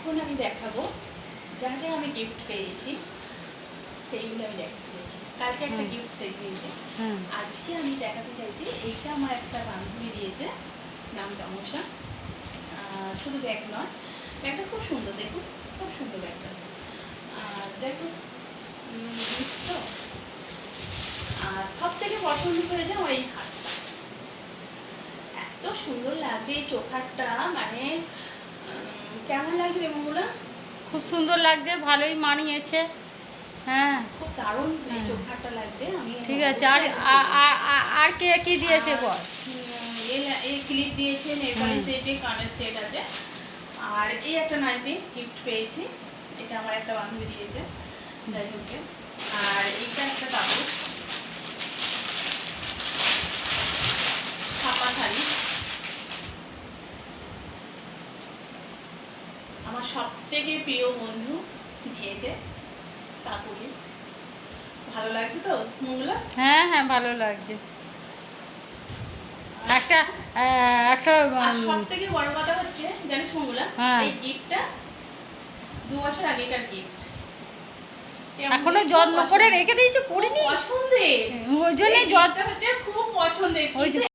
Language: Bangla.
এখন আমি দেখাবো যা যা আমি গিফট পেয়েছি সেইগুলো আমি দেখাতে চাইছি। কালকে একটা গিফট দিয়েছে, আজকে আমি দেখাতে চাইছি এইটা আমার একটা বান্ধবী দিয়েছে, নাম তামসা। শুধু ব্যাগ নয়, ব্যাগটা খুব সুন্দর, দেখুন খুব সুন্দর ব্যাগটা। আর যাই হোক তো, আর সব থেকে পছন্দ হয়েছে আমার এই হারটা, এত সুন্দর লাগছে এই চোখারটা, মানে কেমন লাগছে রে মঙ্গলা? খুব সুন্দর লাগছে, ভালোই মানিয়েছে। হ্যাঁ, খুব দারুণ এই চোখারটা লাগছে। আমি ঠিক আছে। আর আর কে কি দিয়েছে বল? এই ক্লিপ দিয়েছে, নেপালি সেটে কানের সেট আছে, আর এই একটা নাইটি গিফট পেয়েছি, এটা আমার একটা বান্ধবী দিয়েছে, যাই হোক। আর এইটা একটা কাপড়, ছাপা শাড়ি, আমার সব থেকে প্রিয় বন্ধু দিয়েছে, কাকুলি। ভালো লাগছে তো মঙ্গলা? হ্যাঁ হ্যাঁ, ভালো লাগছে। একটা একটা সব থেকে বড় কথা হচ্ছে জানিস মঙ্গলা, এই গিফটটা 2 বছর আগেকার গিফট, এখনো যত্ন করে রেখে দিয়েছে, পড়িনি পছন্দের, ওই জন্য যত্ন হচ্ছে খুব পছন্দের।